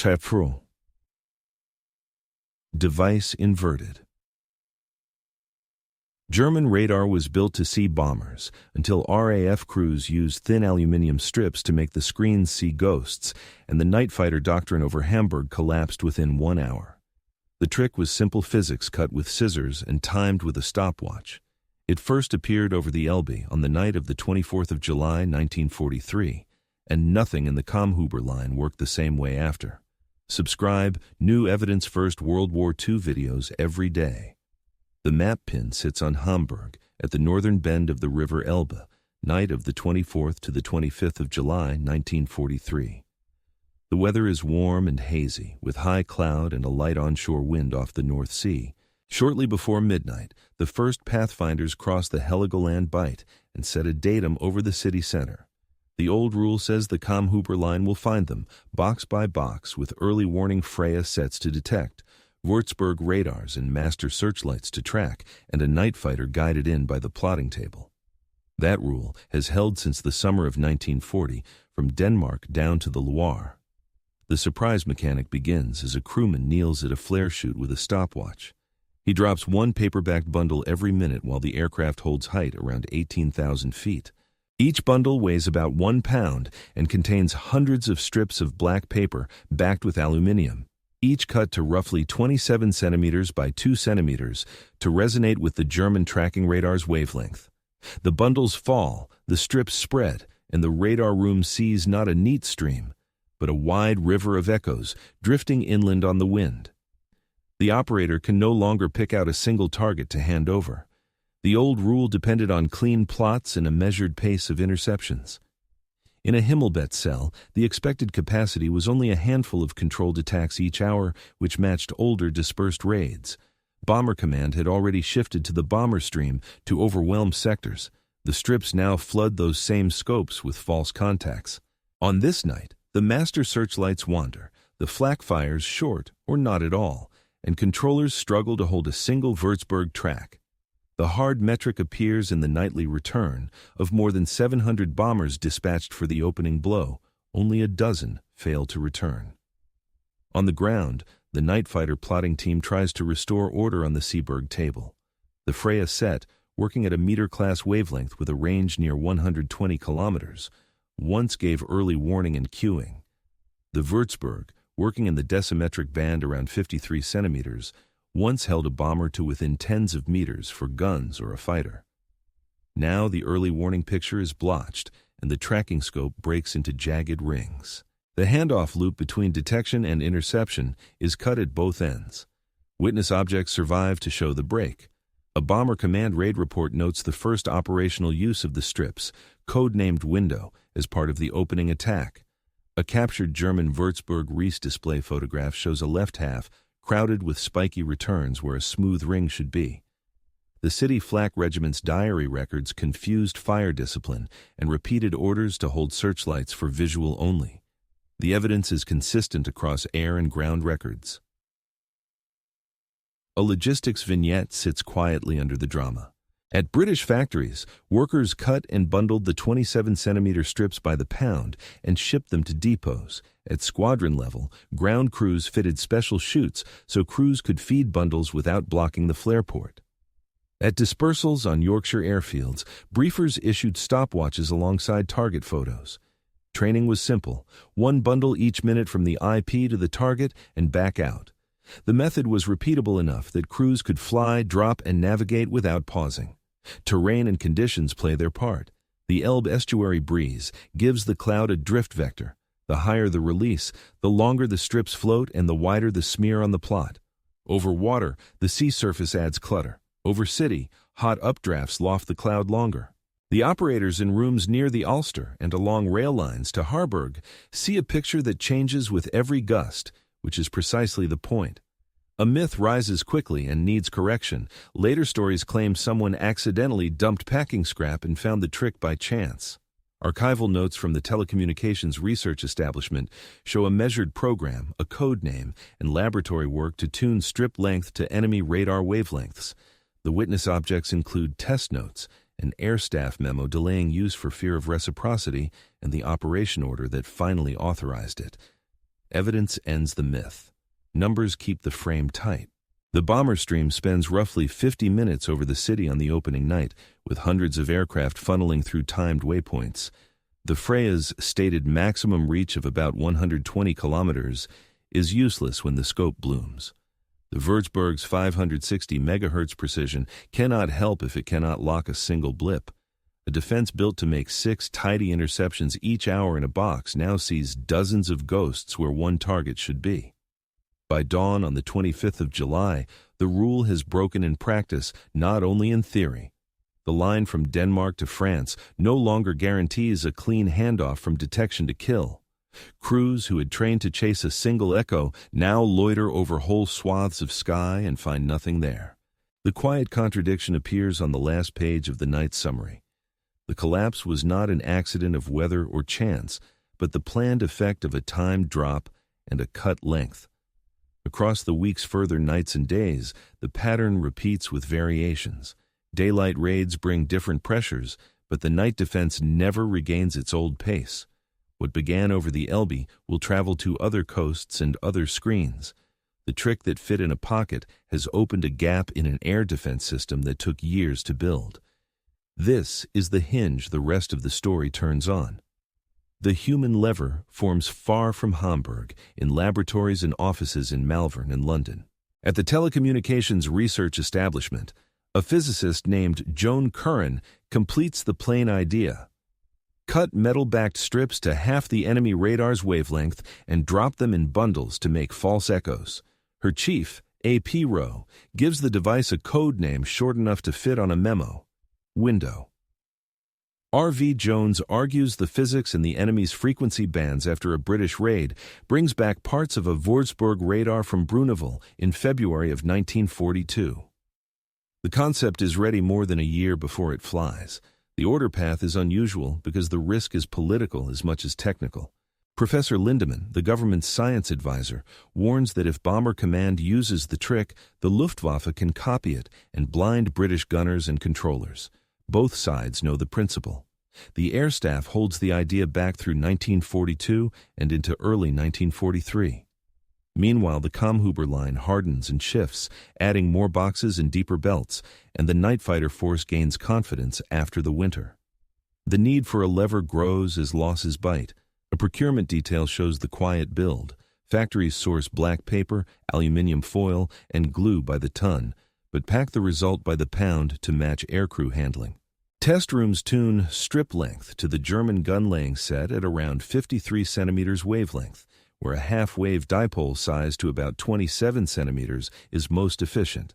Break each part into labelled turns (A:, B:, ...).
A: ther. Device inverted. German radar was built to see bombers until RAF crews used thin aluminum strips to make the screens see ghosts, and the night fighter doctrine over Hamburg collapsed within 1 hour. The trick was simple physics cut with scissors and timed with a stopwatch. It first appeared over the Elbe on the night of the 24th of July, 1943, and nothing in the Kammhuber line worked the same way after. Subscribe New Evidence First World War II videos every day. The map pin sits on Hamburg at the northern bend of the river Elbe, night of the 24th to the 25th of July, 1943. The weather is warm and hazy, with high cloud and a light onshore wind off the North Sea. Shortly before midnight, the first pathfinders cross the Heligoland Bight and set a datum over the city center. The old rule says the Kammhuber line will find them, box by box, with early warning Freya sets to detect, Würzburg radars and master searchlights to track, and a night fighter guided in by the plotting table. That rule has held since the summer of 1940, from Denmark down to the Loire. The surprise mechanic begins as a crewman kneels at a flare chute with a stopwatch. He drops one paper-backed bundle every minute while the aircraft holds height around 18,000 feet. Each bundle weighs about 1 pound and contains hundreds of strips of black paper backed with aluminum, each cut to roughly 27 centimeters by 2 centimeters to resonate with the German tracking radar's wavelength. The bundles fall, the strips spread, and the radar room sees not a neat stream, but a wide river of echoes drifting inland on the wind. The operator can no longer pick out a single target to hand over. The old rule depended on clean plots and a measured pace of interceptions. In a Himmelbett cell, the expected capacity was only a handful of controlled attacks each hour, which matched older dispersed raids. Bomber Command had already shifted to the bomber stream to overwhelm sectors. The strips now flood those same scopes with false contacts. On this night, the master searchlights wander, the flak fires short or not at all, and controllers struggle to hold a single Würzburg track. The hard metric appears in the nightly return. Of more than 700 bombers dispatched for the opening blow, only a dozen fail to return. On the ground, the night fighter plotting team tries to restore order on the Seeberg table. The Freya set, working at a meter-class wavelength with a range near 120 kilometers, once gave early warning and cueing. The Würzburg, working in the decimetric band around 53 centimeters, once held a bomber to within tens of meters for guns or a fighter. Now the early warning picture is blotched, and the tracking scope breaks into jagged rings. The handoff loop between detection and interception is cut at both ends. Witness objects survive to show the break. A Bomber Command raid report notes the first operational use of the strips, code-named Window, as part of the opening attack. A captured German Würzburg Reese display photograph shows a left half crowded with spiky returns where a smooth ring should be. The City Flak Regiment's diary records confused fire discipline and repeated orders to hold searchlights for visual only. The evidence is consistent across air and ground records. A logistics vignette sits quietly under the drama. At British factories, workers cut and bundled the 27-centimeter strips by the pound and shipped them to depots. At squadron level, ground crews fitted special chutes so crews could feed bundles without blocking the flare port. At dispersals on Yorkshire airfields, briefers issued stopwatches alongside target photos. Training was simple: 1 bundle each minute from the IP to the target and back out. The method was repeatable enough that crews could fly, drop, and navigate without pausing. Terrain and conditions play their part. The Elbe estuary breeze gives the cloud a drift vector. The higher the release, the longer the strips float and the wider the smear on the plot. Over water, the sea surface adds clutter. Over city, hot updrafts loft the cloud longer. The operators in rooms near the Ulster and along rail lines to Harburg see a picture that changes with every gust, which is precisely the point. A myth rises quickly and needs correction. Later stories claim someone accidentally dumped packing scrap and found the trick by chance. Archival notes from the Telecommunications Research Establishment show a measured program, a code name, and laboratory work to tune strip length to enemy radar wavelengths. The witness objects include test notes, an air staff memo delaying use for fear of reciprocity, and the operation order that finally authorized it. Evidence ends the myth. Numbers keep the frame tight. The bomber stream spends roughly 50 minutes over the city on the opening night, with hundreds of aircraft funneling through timed waypoints. The Freya's stated maximum reach of about 120 kilometers is useless when the scope blooms. The Würzburg's 560 megahertz precision cannot help if it cannot lock a single blip. A defense built to make 6 tidy interceptions each hour in a box now sees dozens of ghosts where one target should be. By dawn on the 25th of July, the rule has broken in practice, not only in theory. The line from Denmark to France no longer guarantees a clean handoff from detection to kill. Crews who had trained to chase a single echo now loiter over whole swaths of sky and find nothing there. The quiet contradiction appears on the last page of the night's summary. The collapse was not an accident of weather or chance, but the planned effect of a timed drop and a cut length. Across the week's further nights and days, the pattern repeats with variations. Daylight raids bring different pressures, but the night defense never regains its old pace. What began over the Elbe will travel to other coasts and other screens. The trick that fit in a pocket has opened a gap in an air defense system that took years to build. This is the hinge the rest of the story turns on. The human lever forms far from Hamburg, in laboratories and offices in Malvern and London. At the telecommunications research establishment, a physicist named Joan Curran completes the plain idea. Cut metal-backed strips to half the enemy radar's wavelength and drop them in bundles to make false echoes. Her chief, A.P. Rowe, gives the device a code name short enough to fit on a memo: window. R.V. Jones argues the physics in the enemy's frequency bands after a British raid brings back parts of a Würzburg radar from Bruneville in February of 1942. The concept is ready more than a year before it flies. The order path is unusual because the risk is political as much as technical. Professor Lindemann, the government's science advisor, warns that if Bomber Command uses the trick, the Luftwaffe can copy it and blind British gunners and controllers. Both sides know the principle. The Air Staff holds the idea back through 1942 and into early 1943. Meanwhile, the Kammhuber line hardens and shifts, adding more boxes and deeper belts, and the night fighter force gains confidence after the winter. The need for a lever grows as losses bite. A procurement detail shows the quiet build. Factories source black paper, aluminium foil, and glue by the ton, but pack the result by the pound to match aircrew handling. Test rooms tune strip length to the German gun-laying set at around 53 centimeters wavelength, where a half-wave dipole size to about 27 centimeters is most efficient.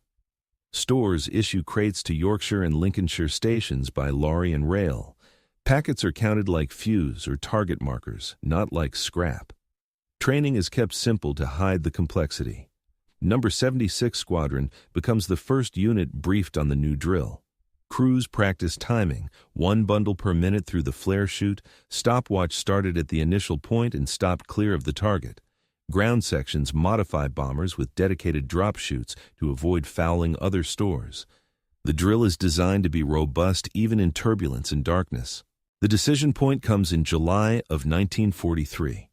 A: Stores issue crates to Yorkshire and Lincolnshire stations by lorry and rail. Packets are counted like fuse or target markers, not like scrap. Training is kept simple to hide the complexity. Number 76 Squadron becomes the first unit briefed on the new drill. Crews practice timing, 1 bundle per minute through the flare chute. Stopwatch started at the initial point and stopped clear of the target. Ground sections modify bombers with dedicated drop chutes to avoid fouling other stores. The drill is designed to be robust even in turbulence and darkness. The decision point comes in July of 1943.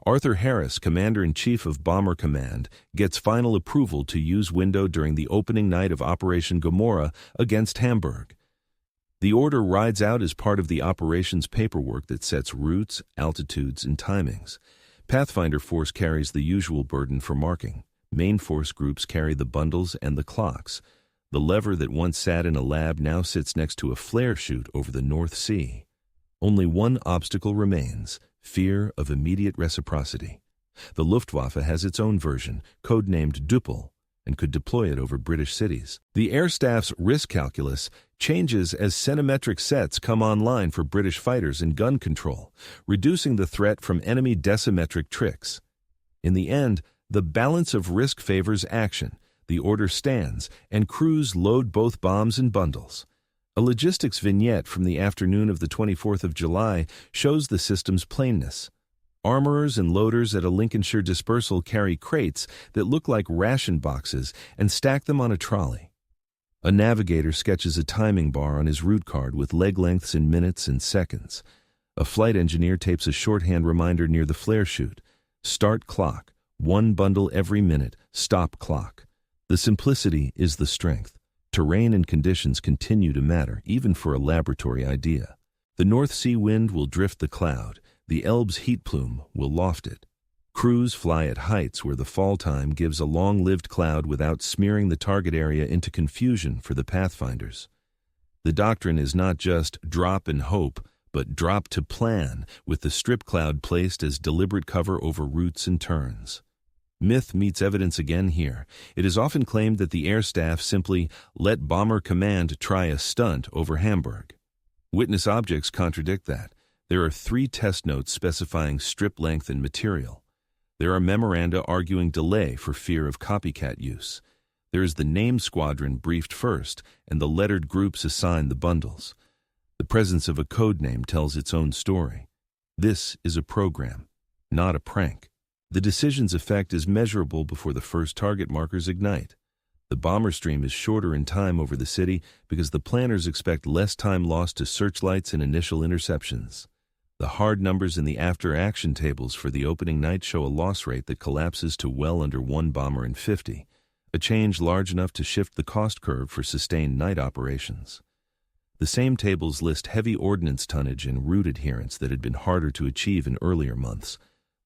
A: Arthur Harris, Commander-in-Chief of Bomber Command, gets final approval to use window during the opening night of Operation Gomorrah against Hamburg. The order rides out as part of the operations paperwork that sets routes, altitudes, and timings. Pathfinder Force carries the usual burden for marking. Main Force groups carry the bundles and the clocks. The lever that once sat in a lab now sits next to a flare chute over the North Sea. Only one obstacle remains: fear of immediate reciprocity. The Luftwaffe has its own version, codenamed Düppel, and could deploy it over British cities. The Air Staff's risk calculus changes as centimetric sets come online for British fighters and gun control, reducing the threat from enemy decimetric tricks. In the end, the balance of risk favors action. The order stands, and crews load both bombs and bundles. A logistics vignette from the afternoon of the 24th of July shows the system's plainness. Armorers and loaders at a Lincolnshire dispersal carry crates that look like ration boxes and stack them on a trolley. A navigator sketches a timing bar on his route card with leg lengths in minutes and seconds. A flight engineer tapes a shorthand reminder near the flare chute. Start clock, 1 bundle every minute, stop clock. The simplicity is the strength. Terrain and conditions continue to matter, even for a laboratory idea. The North Sea wind will drift the cloud. The Elbe's heat plume will loft it. Crews fly at heights where the fall time gives a long-lived cloud without smearing the target area into confusion for the pathfinders. The doctrine is not just drop and hope, but drop to plan, with the strip cloud placed as deliberate cover over routes and turns. Myth meets evidence again here. It is often claimed that the air staff simply let Bomber Command try a stunt over Hamburg. Witness objects contradict that. There are 3 test notes specifying strip length and material. There are memoranda arguing delay for fear of copycat use. There is the name squadron briefed first, and the lettered groups assign the bundles. The presence of a code name tells its own story. This is a program, not a prank. The decision's effect is measurable before the first target markers ignite. The bomber stream is shorter in time over the city because the planners expect less time lost to searchlights and initial interceptions. The hard numbers in the after-action tables for the opening night show a loss rate that collapses to well under 1 bomber in 50, a change large enough to shift the cost curve for sustained night operations. The same tables list heavy ordnance tonnage and route adherence that had been harder to achieve in earlier months.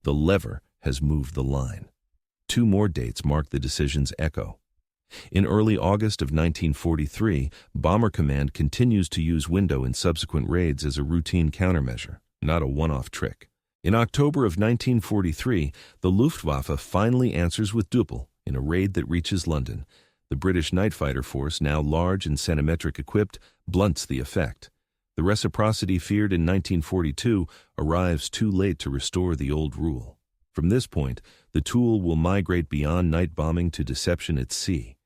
A: The lever has moved the line. 2 more dates mark the decision's echo. In early August of 1943, Bomber Command continues to use window in subsequent raids as a routine countermeasure, not a one-off trick. In October of 1943, the Luftwaffe finally answers with Duppel in a raid that reaches London. The British night fighter force, now large and centimetric equipped, blunts the effect. The reciprocity feared in 1942 arrives too late to restore the old rule. From this point, the tool will migrate beyond night bombing to deception at sea.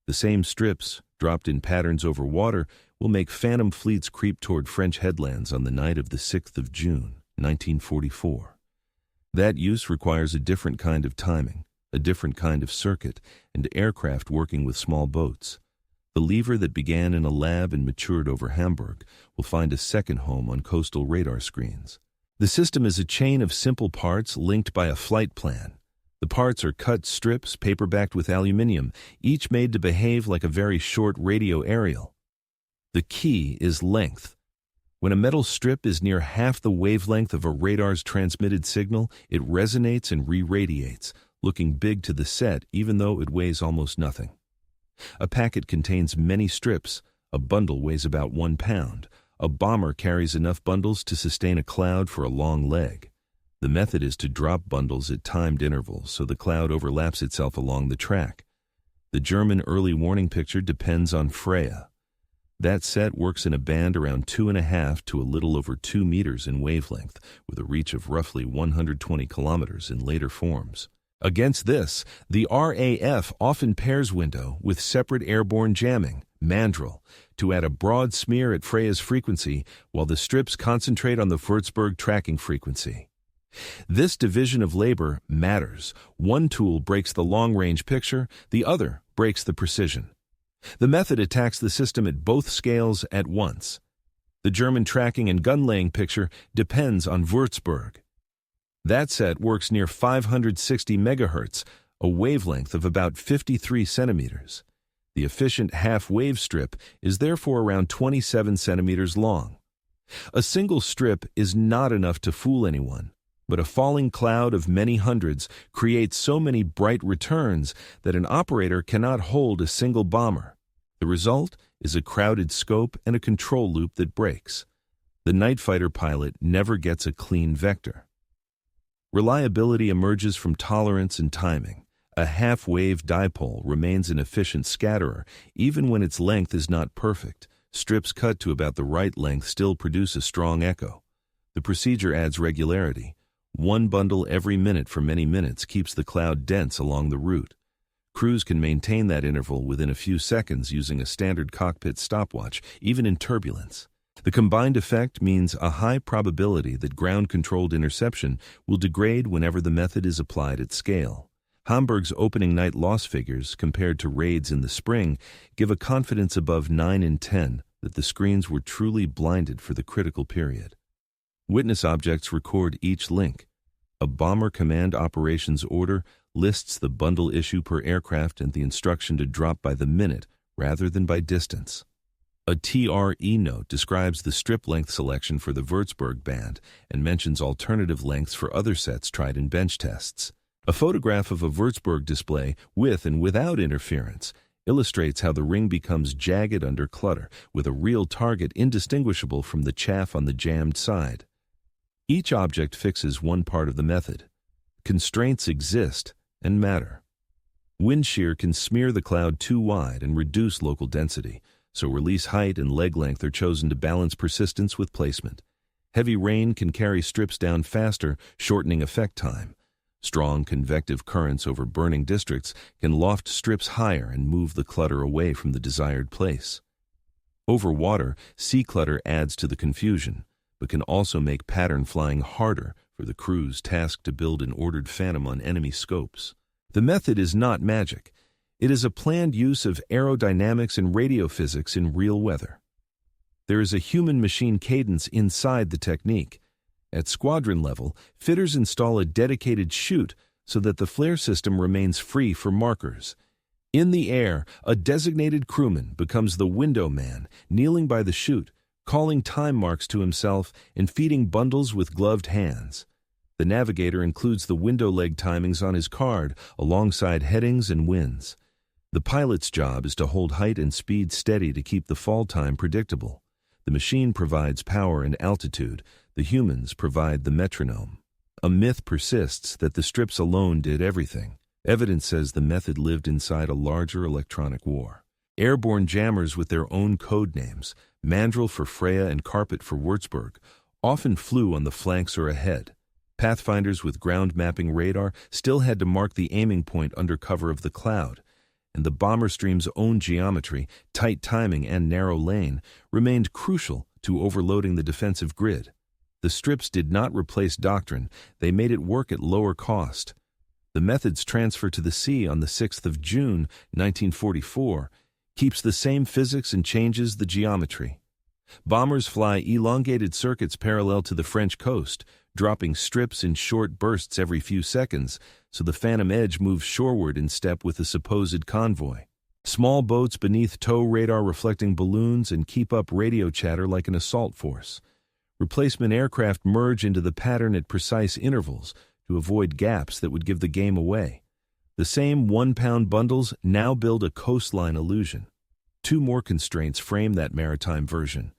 A: The same strips, dropped in patterns over water, will make phantom fleets creep toward French headlands on the night of the 6th of June, 1944. That use requires a different kind of timing, a different kind of circuit, and aircraft working with small boats. The lever that began in a lab and matured over Hamburg will find a second home on coastal radar screens. The system is a chain of simple parts linked by a flight plan. The parts are cut strips paper-backed with aluminium, each made to behave like a very short radio aerial. The key is length. When a metal strip is near half the wavelength of a radar's transmitted signal, it resonates and re-radiates, looking big to the set even though it weighs almost nothing. A packet contains many strips. A bundle weighs about 1 pound. A bomber carries enough bundles to sustain a cloud for a long leg. The method is to drop bundles at timed intervals so the cloud overlaps itself along the track. The German early warning picture depends on Freya. That set works in a band around 2.5 to a little over 2 meters in wavelength, with a reach of roughly 120 kilometers in later forms. Against this, the RAF often pairs window with separate airborne jamming, mandrel, to add a broad smear at Freya's frequency while the strips concentrate on the Würzburg tracking frequency. This division of labor matters. One tool breaks the long-range picture, the other breaks the precision. The method attacks the system at both scales at once. The German tracking and gun-laying picture depends on Würzburg. That set works near 560 megahertz, a wavelength of about 53 centimeters. The efficient half-wave strip is therefore around 27 centimeters long. A single strip is not enough to fool anyone, but a falling cloud of many hundreds creates so many bright returns that an operator cannot hold a single bomber. The result is a crowded scope and a control loop that breaks. The night fighter pilot never gets a clean vector. Reliability emerges from tolerance and timing. A half-wave dipole remains an efficient scatterer, even when its length is not perfect. Strips cut to about the right length still produce a strong echo. The procedure adds regularity. 1 bundle every minute for many minutes keeps the cloud dense along the route. Crews can maintain that interval within a few seconds using a standard cockpit stopwatch, even in turbulence. The combined effect means a high probability that ground-controlled interception will degrade whenever the method is applied at scale. Hamburg's opening night loss figures, compared to raids in the spring, give a confidence above 9 in 10 that the screens were truly blinded for the critical period. Witness objects record each link. A Bomber Command Operations Order lists the bundle issue per aircraft and the instruction to drop by the minute rather than by distance. A TRE note describes the strip length selection for the Würzburg band and mentions alternative lengths for other sets tried in bench tests. A photograph of a Würzburg display with and without interference illustrates how the ring becomes jagged under clutter, with a real target indistinguishable from the chaff on the jammed side. Each object fixes one part of the method. Constraints exist and matter. Wind shear can smear the cloud too wide and reduce local density, so release height and leg length are chosen to balance persistence with placement. Heavy rain can carry strips down faster, shortening effect time. Strong convective currents over burning districts can loft strips higher and move the clutter away from the desired place. Over water, sea clutter adds to the confusion, but can also make pattern flying harder for the crews tasked to build an ordered phantom on enemy scopes. The method is not magic. It is a planned use of aerodynamics and radiophysics in real weather. There is a human-machine cadence inside the technique. At squadron level, fitters install a dedicated chute so that the flare system remains free for markers. In the air, a designated crewman becomes the window man, kneeling by the chute, calling time marks to himself and feeding bundles with gloved hands. The navigator includes the window leg timings on his card alongside headings and winds. The pilot's job is to hold height and speed steady to keep the fall time predictable. The machine provides power and altitude. The humans provide the metronome. A myth persists that the strips alone did everything. Evidence says the method lived inside a larger electronic war. Airborne jammers with their own code names, Mandrel for Freya and Carpet for Würzburg, often flew on the flanks or ahead. Pathfinders with ground mapping radar still had to mark the aiming point under cover of the cloud, and the bomber stream's own geometry, tight timing, and narrow lane remained crucial to overloading the defensive grid. The strips did not replace doctrine, they made it work at lower cost. The method's transfer to the sea on the 6th of June, 1944, keeps the same physics and changes the geometry. Bombers fly elongated circuits parallel to the French coast, dropping strips in short bursts every few seconds, so the Phantom Edge moves shoreward in step with the supposed convoy. Small boats beneath tow radar reflecting balloons and keep up radio chatter like an assault force. Replacement aircraft merge into the pattern at precise intervals to avoid gaps that would give the game away. The same 1-pound bundles now build a coastline illusion. Two more constraints frame that maritime version.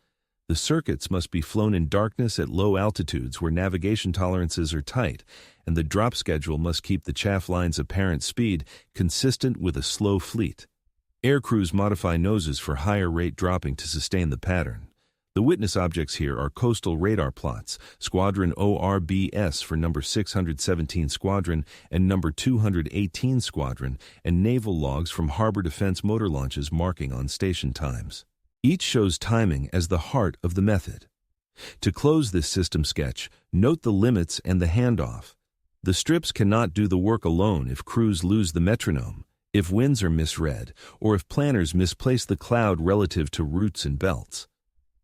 A: The circuits must be flown in darkness at low altitudes where navigation tolerances are tight, and the drop schedule must keep the chaff line's apparent speed consistent with a slow fleet. Air crews modify noses for higher rate dropping to sustain the pattern. The witness objects here are coastal radar plots, Squadron ORBS for number 617 Squadron and number 218 Squadron, and naval logs from harbor defense motor launches marking on station times. Each shows timing as the heart of the method. To close this system sketch, note the limits and the handoff. The strips cannot do the work alone if crews lose the metronome, if winds are misread, or if planners misplace the cloud relative to routes and belts.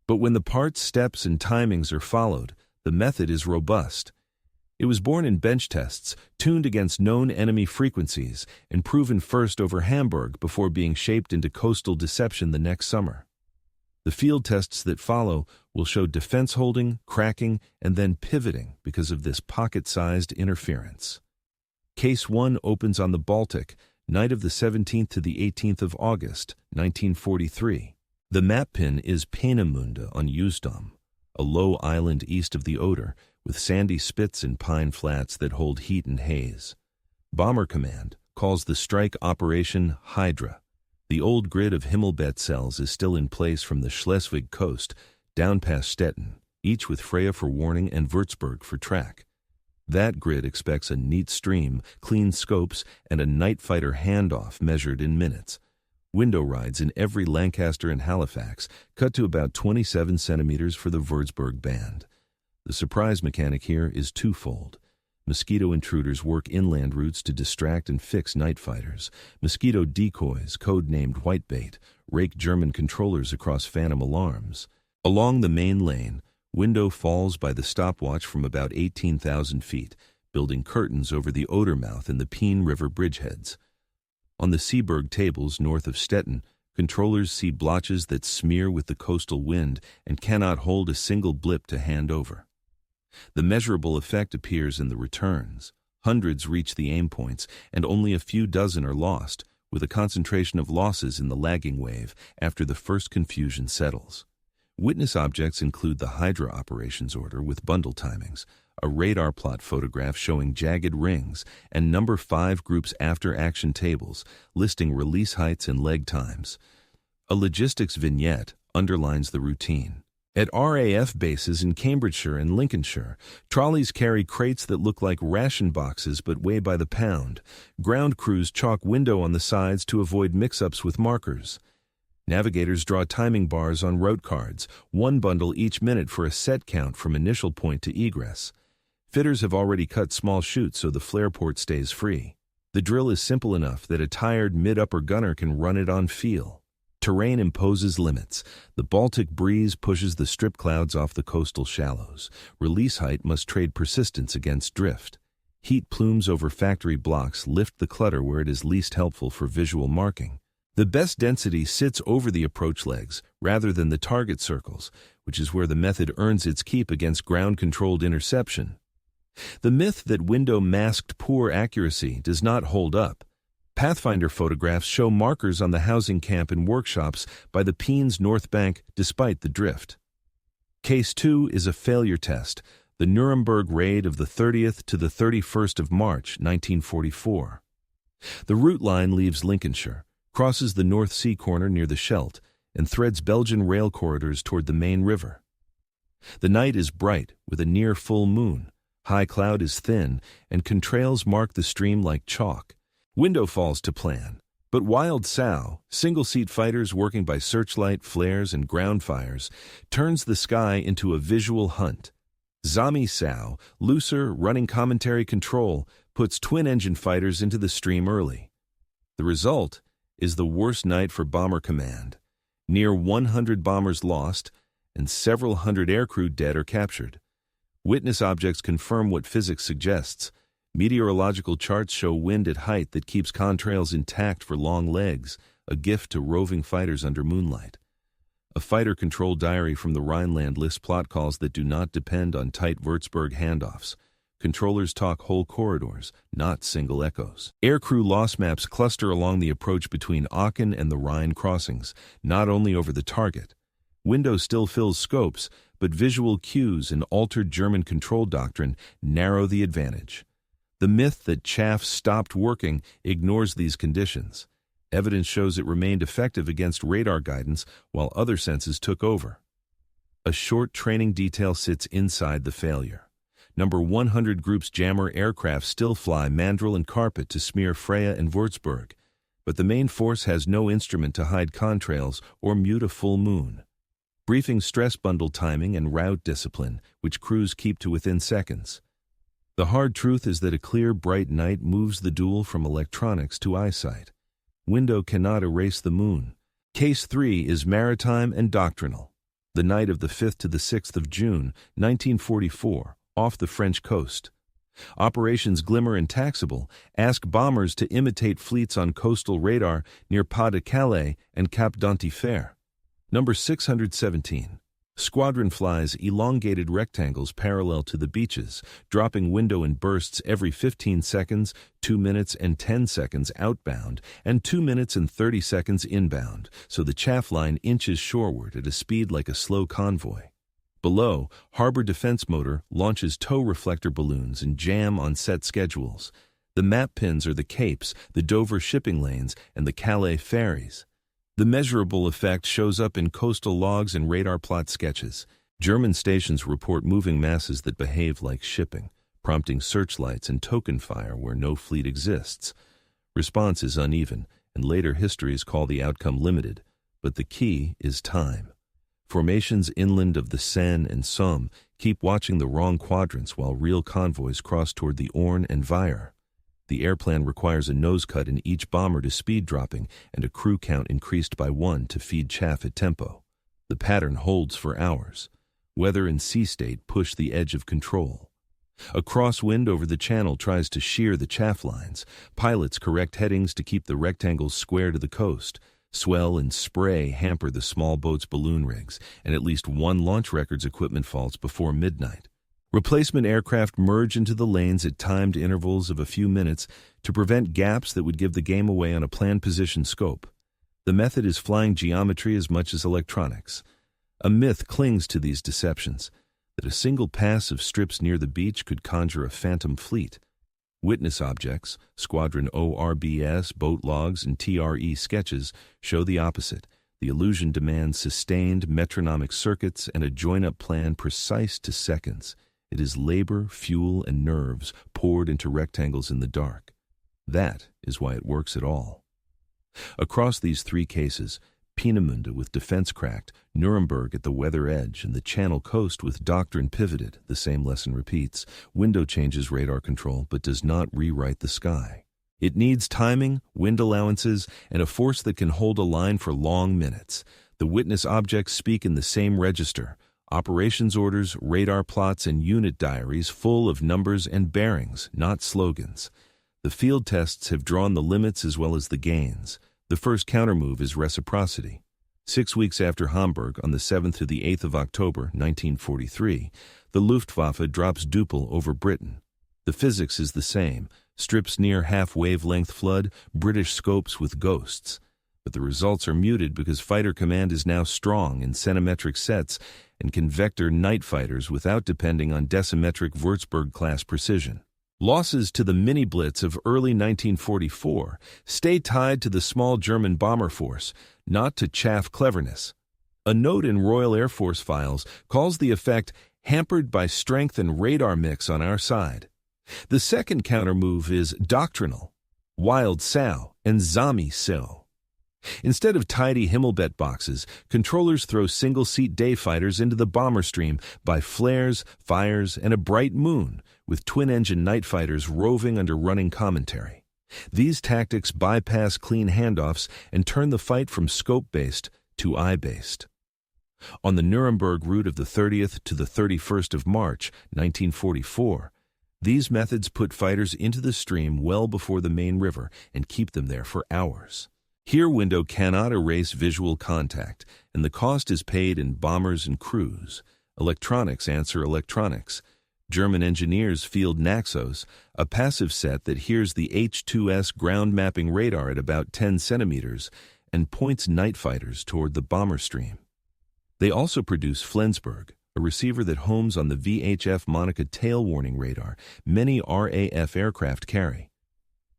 A: But when the parts, steps, and timings are followed, the method is robust. It was born in bench tests, tuned against known enemy frequencies, and proven first over Hamburg before being shaped into coastal deception the next summer. The field tests that follow will show defense holding, cracking, and then pivoting because of this pocket-sized interference. Case 1 opens on the Baltic, night of the 17th to the 18th of August, 1943. The map pin is Peenemünde on Usedom, a low island east of the Oder, with sandy spits and pine flats that hold heat and haze. Bomber Command calls the strike Operation Hydra. The old grid of Himmelbett cells is still in place from the Schleswig coast down past Stettin, each with Freya for warning and Würzburg for track. That grid expects a neat stream, clean scopes, and a night fighter handoff measured in minutes. Window rides in every Lancaster and Halifax, cut to about 27 centimeters for the Würzburg band. The surprise mechanic here is twofold. Mosquito intruders work inland routes to distract and fix night fighters. Mosquito decoys, code-named Whitebait, rake German controllers across phantom alarms. Along the main lane, window falls by the stopwatch from about 18,000 feet, building curtains over the Odermouth and the Peene River bridgeheads. On the Seeberg tables north of Stettin, controllers see blotches that smear with the coastal wind and cannot hold a single blip to hand over. The measurable effect appears in the returns. Hundreds reach the aim points, and only a few dozen are lost, with a concentration of losses in the lagging wave after the first confusion settles. Witness objects include the Hydra operations order with bundle timings, a radar plot photograph showing jagged rings, and number 5 group's after-action tables listing release heights and leg times. A logistics vignette underlines the routine. At RAF bases in Cambridgeshire and Lincolnshire, trolleys carry crates that look like ration boxes but weigh by the pound. Ground crews chalk window on the sides to avoid mix-ups with markers. Navigators draw timing bars on route cards, 1 bundle each minute for a set count from initial point to egress. Fitters have already cut small chutes so the flare port stays free. The drill is simple enough that a tired mid-upper gunner can run it on feel. Terrain imposes limits. The Baltic breeze pushes the strip clouds off the coastal shallows. Release height must trade persistence against drift. Heat plumes over factory blocks lift the clutter where it is least helpful for visual marking. The best density sits over the approach legs rather than the target circles, which is where the method earns its keep against ground-controlled interception. The myth that window masked poor accuracy does not hold up. Pathfinder photographs show markers on the housing camp and workshops by the Peene's north bank despite the drift. Case 2 is a failure test, the Nuremberg raid of the 30th to the 31st of March, 1944. The route line leaves Lincolnshire, crosses the North Sea corner near the Scheldt, and threads Belgian rail corridors toward the main river. The night is bright, with a near full moon. High cloud is thin, and contrails mark the stream like chalk. Window falls to plan, but Wild Sow, single-seat fighters working by searchlight, flares, and ground fires, turns the sky into a visual hunt. Zami Sow, looser, running commentary control, puts twin-engine fighters into the stream early. The result is the worst night for Bomber Command. Near 100 bombers lost, and several hundred aircrew dead or captured. Witness objects confirm what physics suggests. Meteorological charts show wind at height that keeps contrails intact for long legs, a gift to roving fighters under moonlight. A fighter-controlled diary from the Rhineland lists plot calls that do not depend on tight Würzburg handoffs. Controllers talk whole corridors, not single echoes. Aircrew loss maps cluster along the approach between Aachen and the Rhine crossings, not only over the target. Windows still fills scopes, but visual cues and altered German control doctrine narrow the advantage. The myth that chaff stopped working ignores these conditions. Evidence shows it remained effective against radar guidance while other senses took over. A short training detail sits inside the failure. Number 100 Group's jammer aircraft still fly mandrel and carpet to smear Freya and Würzburg, but the main force has no instrument to hide contrails or mute a full moon. Briefing stress bundle timing and route discipline, which crews keep to within seconds. The hard truth is that a clear, bright night moves the duel from electronics to eyesight. Window cannot erase the moon. Case 3 is maritime and doctrinal. The night of the 5th to the 6th of June, 1944, off the French coast. Operations Glimmer and Taxable ask bombers to imitate fleets on coastal radar near Pas de Calais and Cap d'Antifer. Number 617. Squadron flies elongated rectangles parallel to the beaches, dropping window in bursts every 15 seconds, 2 minutes and 10 seconds outbound, and 2 minutes and 30 seconds inbound, so the chaff line inches shoreward at a speed like a slow convoy. Below, Harbor Defense Motor launches tow reflector balloons and jam on set schedules. The map pins are the capes, the Dover shipping lanes, and the Calais ferries. The measurable effect shows up in coastal logs and radar plot sketches. German stations report moving masses that behave like shipping, prompting searchlights and token fire where no fleet exists. Response is uneven, and later histories call the outcome limited, but the key is time. Formations inland of the Seine and Somme keep watching the wrong quadrants while real convoys cross toward the Orne and Vire. The airplan requires a nose cut in each bomber to speed dropping and a crew count increased by 1 to feed chaff at tempo. The pattern holds for hours. Weather and sea state push the edge of control. A crosswind over the channel tries to shear the chaff lines. Pilots correct headings to keep the rectangles square to the coast. Swell and spray hamper the small boat's balloon rigs, and at least one launch records equipment faults before midnight. Replacement aircraft merge into the lanes at timed intervals of a few minutes to prevent gaps that would give the game away on a planned position scope. The method is flying geometry as much as electronics. A myth clings to these deceptions, that a single pass of strips near the beach could conjure a phantom fleet. Witness objects, Squadron ORBS, boat logs, and TRE sketches show the opposite. The illusion demands sustained metronomic circuits and a join-up plan precise to seconds. It is labor, fuel, and nerves poured into rectangles in the dark. That is why it works at all. Across these three cases, Peenemünde with defense cracked, Nuremberg at the weather edge, and the Channel coast with doctrine pivoted, the same lesson repeats. Window changes radar control but does not rewrite the sky. It needs timing, wind allowances, and a force that can hold a line for long minutes. The witness objects speak in the same register. Operations orders, radar plots, and unit diaries full of numbers and bearings, not slogans. The field tests have drawn the limits as well as the gains. The first countermove is reciprocity. 6 weeks after Hamburg, on the 7th to the 8th of October, 1943, the Luftwaffe drops Duple over Britain. The physics is the same. Strips near half-wavelength flood, British scopes with ghosts. But the results are muted because fighter command is now strong in centimetric sets and can vector night fighters without depending on decimetric Würzburg-class precision. Losses to the mini-blitz of early 1944 stay tied to the small German bomber force, not to chaff cleverness. A note in Royal Air Force files calls the effect hampered by strength and radar mix on our side. The second countermove is doctrinal, Wild Sow and Zami So. Instead of tidy Himmelbett boxes, controllers throw single-seat day fighters into the bomber stream by flares, fires, and a bright moon, with twin-engine night fighters roving under running commentary. These tactics bypass clean handoffs and turn the fight from scope-based to eye-based. On the Nuremberg route of the 30th to the 31st of March, 1944, these methods put fighters into the stream well before the main river and keep them there for hours. Here, window cannot erase visual contact, and the cost is paid in bombers and crews. Electronics answer electronics. German engineers field Naxos, a passive set that hears the H-2S ground mapping radar at about 10 centimeters and points night fighters toward the bomber stream. They also produce Flensburg, a receiver that homes on the VHF Monica tail warning radar many RAF aircraft carry.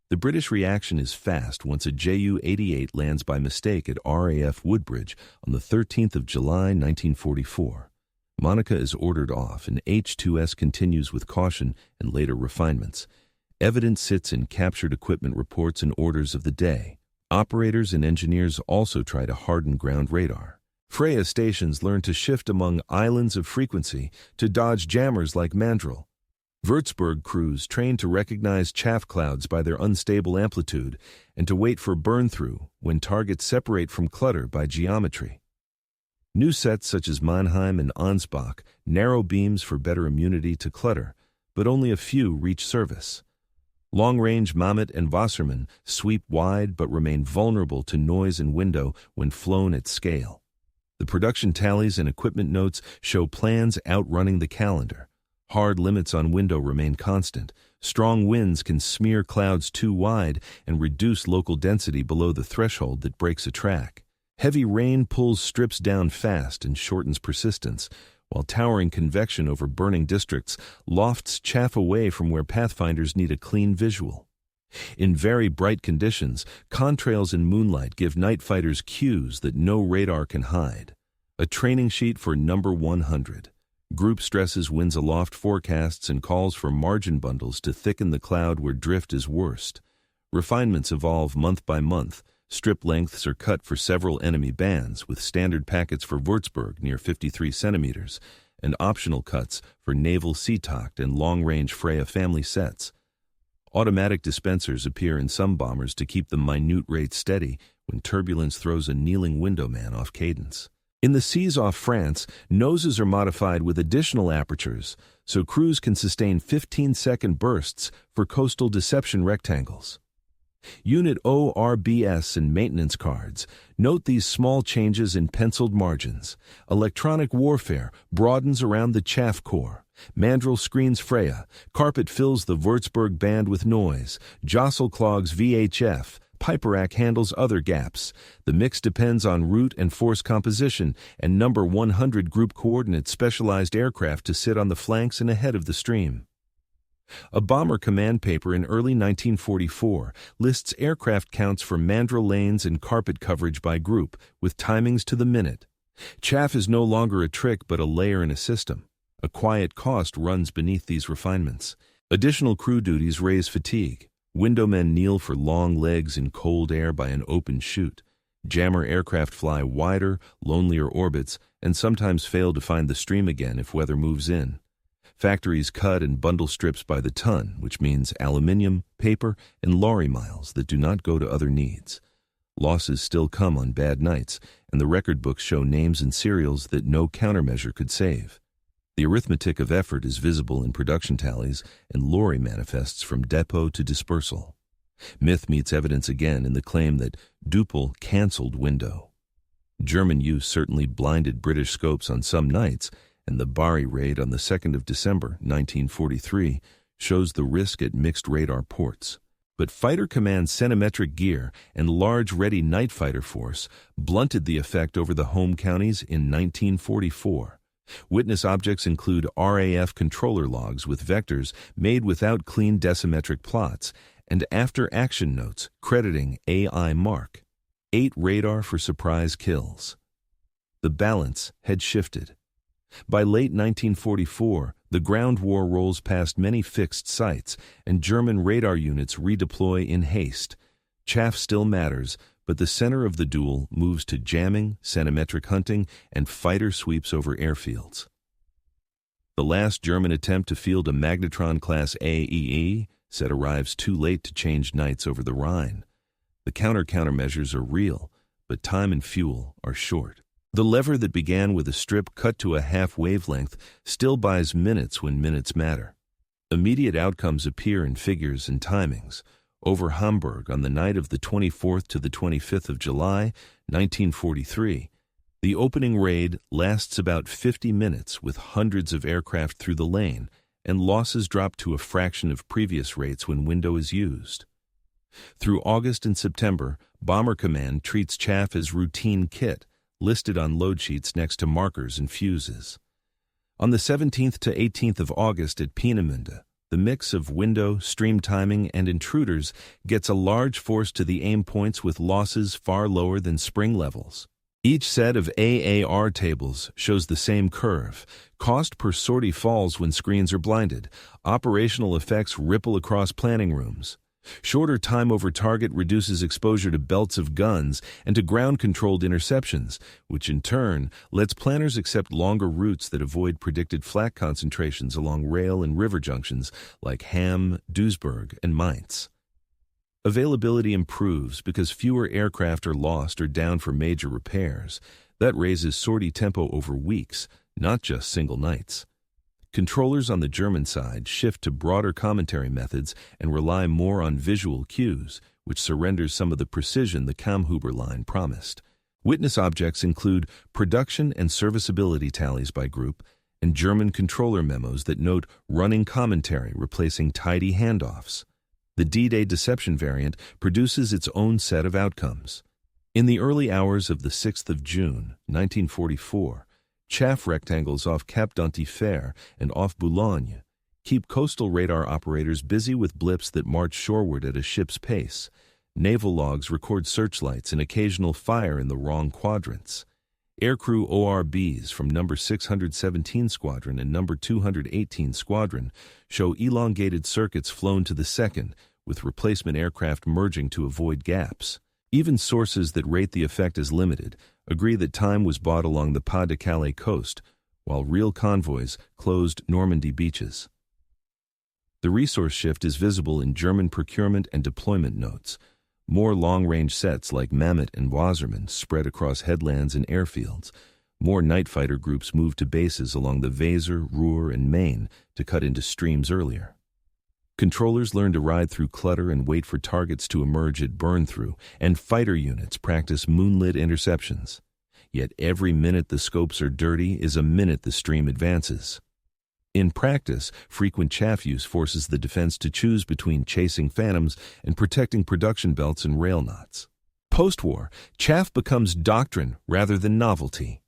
A: The British reaction is fast once a Ju-88 lands by mistake at RAF Woodbridge on the 13th of July, 1944. Monica is ordered off, and H-2S continues with caution and later refinements. Evidence sits in captured equipment reports and orders of the day. Operators and engineers also try to harden ground radar. Freya stations learn to shift among islands of frequency to dodge jammers like Mandrel. Würzburg crews train to recognize chaff clouds by their unstable amplitude and to wait for burn-through when targets separate from clutter by geometry. New sets such as Mannheim and Ansbach narrow beams for better immunity to clutter, but only a few reach service. Long-range Mamet and Wassermann sweep wide but remain vulnerable to noise and window when flown at scale. The production tallies and equipment notes show plans outrunning the calendar. Hard limits on window remain constant. Strong winds can smear clouds too wide and reduce local density below the threshold that breaks a track. Heavy rain pulls strips down fast and shortens persistence, while towering convection over burning districts lofts chaff away from where pathfinders need a clean visual. In very bright conditions, contrails and moonlight give night fighters cues that no radar can hide. A training sheet for number 100. Group stresses winds aloft forecasts and calls for margin bundles to thicken the cloud where drift is worst. Refinements evolve month by month. Strip lengths are cut for several enemy bands, with standard packets for Würzburg near 53 centimeters, and optional cuts for naval Seetocht and long-range Freya family sets. Automatic dispensers appear in some bombers to keep the minute rate steady when turbulence throws a kneeling window man off cadence. In the seas off France, noses are modified with additional apertures, so crews can sustain 15-second bursts for coastal deception rectangles. Unit ORBS and maintenance cards. Note these small changes in penciled margins. Electronic warfare broadens around the chaff core. Mandrel screens Freya. Carpet fills the Würzburg band with noise. Jostle clogs VHF. Piperack handles other gaps. The mix depends on route and force composition, and number 100 group coordinates specialized aircraft to sit on the flanks and ahead of the stream. A bomber command paper in early 1944 lists aircraft counts for mandrel lanes and carpet coverage by group, with timings to the minute. Chaff is no longer a trick but a layer in a system. A quiet cost runs beneath these refinements. Additional crew duties raise fatigue. Windowmen kneel for long legs in cold air by an open chute. Jammer aircraft fly wider, lonelier orbits, and sometimes fail to find the stream again if weather moves in. Factories cut and bundle strips by the ton, which means aluminium, paper, and lorry miles that do not go to other needs. Losses still come on bad nights, and the record books show names and serials that no countermeasure could save. The arithmetic of effort is visible in production tallies and lorry manifests from depot to dispersal. Myth meets evidence again in the claim that Duple canceled window. German use certainly blinded British scopes on some nights, and the Bari raid on the 2nd of December, 1943, shows the risk at mixed radar ports. But Fighter Command's centimetric gear and large ready night fighter force blunted the effect over the home counties in 1944. Witness objects include RAF controller logs with vectors made without clean decimetric plots, and after-action notes crediting AI Mark. 8 radar for surprise kills. The balance had shifted. By late 1944, the ground war rolls past many fixed sites, and German radar units redeploy in haste. Chaff still matters, but the center of the duel moves to jamming, centimetric hunting, and fighter sweeps over airfields. The last German attempt to field a Magnetron-class AEE set arrives too late to change nights over the Rhine. The countermeasures are real, but time and fuel are short. The lever that began with a strip cut to a half wavelength still buys minutes when minutes matter. Immediate outcomes appear in figures and timings. Over Hamburg on the night of the 24th to the 25th of July, 1943, the opening raid lasts about 50 minutes with hundreds of aircraft through the lane, and losses drop to a fraction of previous rates when window is used. Through August and September, Bomber Command treats chaff as routine kit, listed on load sheets next to markers and fuses. On the 17th to 18th of August at Peenemünde, the mix of window, stream timing, and intruders gets a large force to the aim points with losses far lower than spring levels. Each set of AAR tables shows the same curve. Cost per sortie falls when screens are blinded. Operational effects ripple across planning rooms. Shorter time over target reduces exposure to belts of guns and to ground-controlled interceptions, which in turn lets planners accept longer routes that avoid predicted flak concentrations along rail and river junctions like Hamm, Duisburg, and Mainz. Availability improves because fewer aircraft are lost or down for major repairs. That raises sortie tempo over weeks, not just single nights. Controllers on the German side shift to broader commentary methods and rely more on visual cues, which surrenders some of the precision the Kammhuber line promised. Witness objects include production and serviceability tallies by group, and German controller memos that note running commentary replacing tidy handoffs. The D-Day deception variant produces its own set of outcomes. In the early hours of the 6th of June, 1944, chaff rectangles off Cap d'Antifer and off Boulogne keep coastal radar operators busy with blips that march shoreward at a ship's pace. Naval logs record searchlights and occasional fire in the wrong quadrants. Aircrew ORBs from No. 617 Squadron and No. 218 Squadron show elongated circuits flown to the second, with replacement aircraft merging to avoid gaps. Even sources that rate the effect as limited agree that time was bought along the Pas-de-Calais coast, while real convoys closed Normandy beaches. The resource shift is visible in German procurement and deployment notes. More long-range sets like Mammoth and Wasserman spread across headlands and airfields. More night fighter groups moved to bases along the Weser, Ruhr, and Main to cut into streams earlier. Controllers learned to ride through clutter and wait for targets to emerge at burn-through, and fighter units practice moonlit interceptions. Yet every minute the scopes are dirty is a minute the stream advances. In practice, frequent chaff use forces the defense to choose between chasing phantoms and protecting production belts and rail knots. Post-war, chaff becomes doctrine rather than novelty.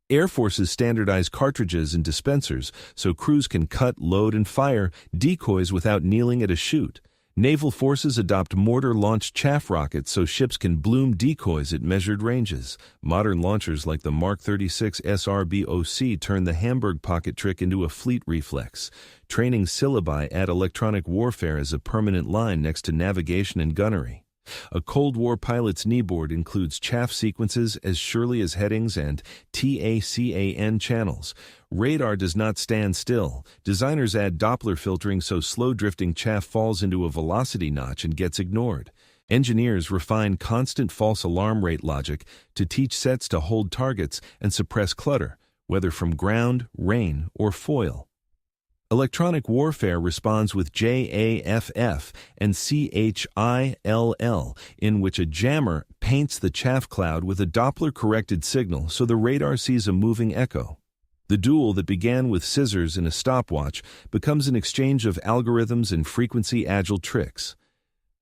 A: Air forces standardize cartridges and dispensers so crews can cut, load, and fire decoys without kneeling at a chute. Naval forces adopt mortar-launched chaff rockets so ships can bloom decoys at measured ranges. Modern launchers like the Mark 36 SRBOC turn the Hamburg pocket trick into a fleet reflex. Training syllabi add electronic warfare as a permanent line next to navigation and gunnery. A Cold War pilot's kneeboard includes chaff sequences as surely as headings and TACAN channels. Radar does not stand still. Designers add Doppler filtering so slow-drifting chaff falls into a velocity notch and gets ignored. Engineers refine constant false alarm rate logic to teach sets to hold targets and suppress clutter, whether from ground, rain, or foil. Electronic warfare responds with JAFF and CHILL, in which a jammer paints the chaff cloud with a Doppler-corrected signal so the radar sees a moving echo. The duel that began with scissors and a stopwatch becomes an exchange of algorithms and frequency-agile tricks.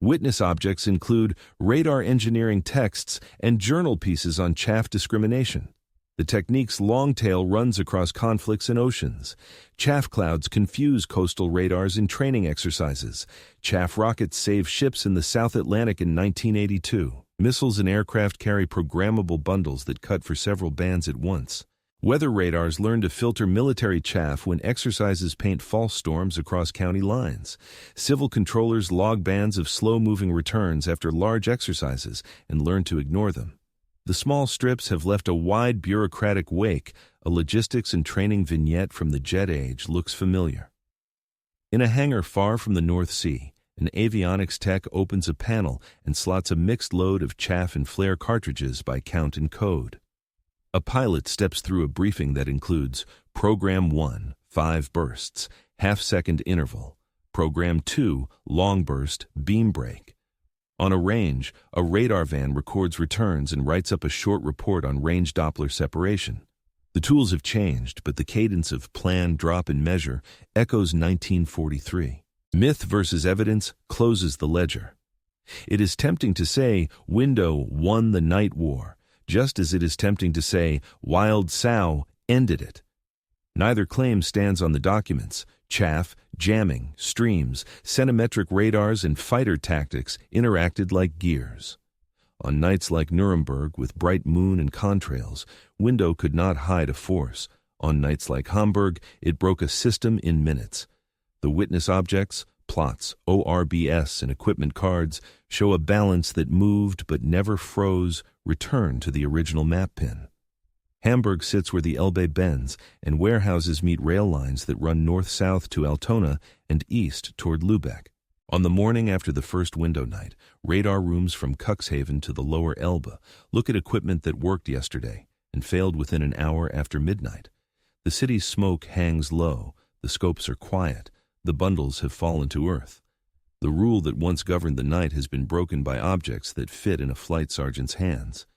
A: Witness objects include radar engineering texts and journal pieces on chaff discrimination. The technique's long tail runs across conflicts and oceans. Chaff clouds confuse coastal radars in training exercises. Chaff rockets saved ships in the South Atlantic in 1982. Missiles and aircraft carry programmable bundles that cut for several bands at once. Weather radars learn to filter military chaff when exercises paint false storms across county lines. Civil controllers log bands of slow-moving returns after large exercises and learn to ignore them. The small strips have left a wide bureaucratic wake. A logistics and training vignette from the jet age looks familiar. In a hangar far from the North Sea, an avionics tech opens a panel and slots a mixed load of chaff and flare cartridges by count and code. A pilot steps through a briefing that includes Program 1, 5 bursts, half-second interval. Program 2, long burst, beam break. On a range, a radar van records returns and writes up a short report on range Doppler separation. The tools have changed, but the cadence of plan, drop, and measure echoes 1943. Myth versus evidence closes the ledger. It is tempting to say Window won the night war, just as it is tempting to say Wild Sow ended it. Neither claim stands on the documents. Chaff, jamming, streams, centimetric radars, and fighter tactics interacted like gears. On nights like Nuremberg, with bright moon and contrails, Window could not hide a force. On nights like Hamburg, it broke a system in minutes. The witness objects, plots, ORBS, and equipment cards show a balance that moved but never froze, returned to the original map pin. Hamburg sits where the Elbe bends, and warehouses meet rail lines that run north-south to Altona and east toward Lübeck. On the morning after the first window night, radar rooms from Cuxhaven to the lower Elbe look at equipment that worked yesterday and failed within an hour after midnight. The city's smoke hangs low, the scopes are quiet, the bundles have fallen to earth. The rule that once governed the night has been broken by objects that fit in a flight sergeant's hands.